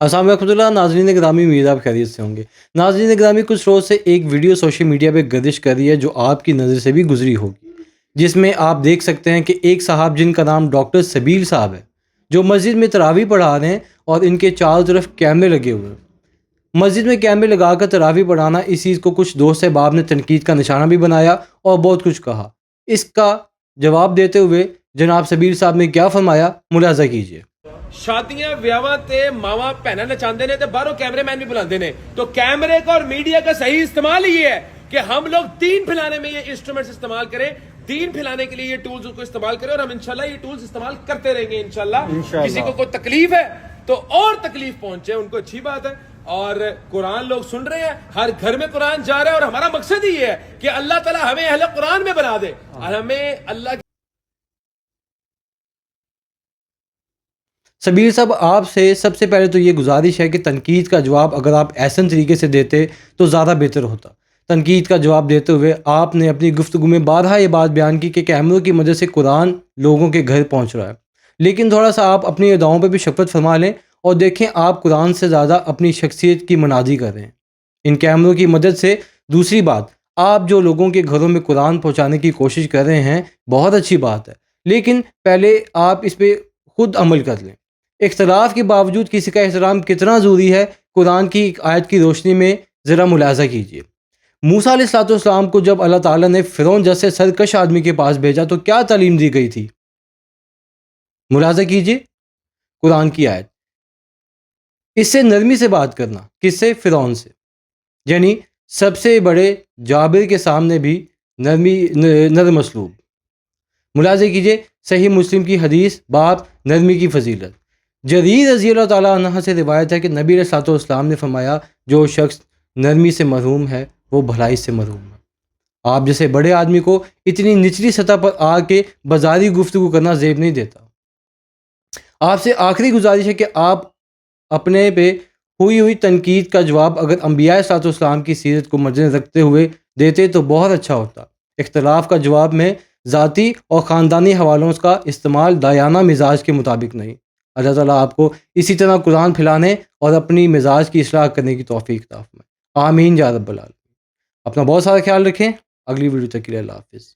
السلام علیکم ورحمۃ اللہ ناظرین گرامی، امید آپ خیریت سے ہوں گے۔ ناظرین گرامی، کچھ روز سے ایک ویڈیو سوشل میڈیا پہ گردش کر رہی ہے جو آپ کی نظر سے بھی گزری ہوگی، جس میں آپ دیکھ سکتے ہیں کہ ایک صاحب جن کا نام ڈاکٹر سبیل صاحب ہے، جو مسجد میں تراویح پڑھا رہے ہیں اور ان کے چاروں طرف کیمرے لگے ہوئے ہیں۔ مسجد میں کیمرے لگا کر تراویح پڑھانا، اس چیز کو کچھ دوست احباب نے تنقید کا نشانہ بھی بنایا اور بہت کچھ کہا۔ اس کا جواب دیتے ہوئے جناب سبیل صاحب نے کیا فرمایا، ملاحظہ کیجیے۔ شادیاں ویاواں تے ماواں بہناں نچاندے نے تے باہروں کیمرے مین بھی بلاندے نے، تو کیمرے کا اور میڈیا کا صحیح استعمال یہ ہے کہ ہم لوگ دین پھیلانے میں یہ انسٹرومنٹس استعمال کریں، دین پھیلانے کے لیے یہ ٹولز کو استعمال کریں، اور ہم انشاءاللہ یہ ٹولز استعمال کرتے رہیں گے انشاءاللہ۔ کسی کو کوئی تکلیف ہے تو اور تکلیف پہنچے ان کو اچھی بات ہے، اور قرآن لوگ سن رہے ہیں، ہر گھر میں قرآن جا رہا ہے، اور ہمارا مقصد ہی ہے کہ اللہ تعالیٰ ہمیں اہل قرآن میں بنا دے، اور ہمیں اللہ سبیل صاحب، آپ سے سب سے پہلے تو یہ گزارش ہے کہ تنقید کا جواب اگر آپ احسن طریقے سے دیتے تو زیادہ بہتر ہوتا۔ تنقید کا جواب دیتے ہوئے آپ نے اپنی گفتگو میں بارہا یہ بات بیان کی کہ کیمروں کی مدد سے قرآن لوگوں کے گھر پہنچ رہا ہے، لیکن تھوڑا سا آپ اپنی اداؤں پہ بھی شفقت فرما لیں اور دیکھیں آپ قرآن سے زیادہ اپنی شخصیت کی منادی کر رہے ہیں ان کیمروں کی مدد سے۔ دوسری بات، آپ جو لوگوں کے گھروں میں قرآن پہنچانے کی کوشش کر رہے ہیں بہت اچھی بات ہے، لیکن پہلے آپ اس پہ خود عمل کر لیں۔ اختلاف کے باوجود کسی کا احترام کتنا ضروری ہے، قرآن کی ایک آیت کی روشنی میں ذرا ملاحظہ کیجیے۔ موسیٰ علیہ السلام کو جب اللہ تعالیٰ نے فرعون جیسے سرکش آدمی کے پاس بھیجا تو کیا تعلیم دی گئی تھی؟ ملاحظہ کیجیے قرآن کی آیت، اس سے نرمی سے بات کرنا، کس سے؟ فرعون سے، یعنی سب سے بڑے جابر کے سامنے بھی نرم اسلوب۔ ملاحظہ کیجیے صحیح مسلم کی حدیث باب نرمی کی فضیلت۔ جریر رضی اللہ تعالیٰ عنہ سے روایت ہے کہ نبی علیہ السلام نے فرمایا، جو شخص نرمی سے محروم ہے وہ بھلائی سے محروم ہے۔ آپ جیسے بڑے آدمی کو اتنی نچلی سطح پر آ کے بازاری گفتگو کرنا زیب نہیں دیتا۔ آپ سے آخری گزارش ہے کہ آپ اپنے پہ ہوئی تنقید کا جواب اگر انبیاء صلی اللہ علیہ وسلم کی سیرت کو مد نظر رکھتے ہوئے دیتے تو بہت اچھا ہوتا۔ اختلاف کا جواب میں ذاتی اور خاندانی حوالوں کا استعمال دایانہ مزاج کے مطابق نہیں۔ اللہ تعالیٰ آپ کو اسی طرح قرآن پھیلانے اور اپنی مزاج کی اصلاح کرنے کی توفیق عطا فرمائے، آمین یا رب العالمین۔ اپنا بہت سارا خیال رکھیں، اگلی ویڈیو تک کے لیے اللہ حافظ۔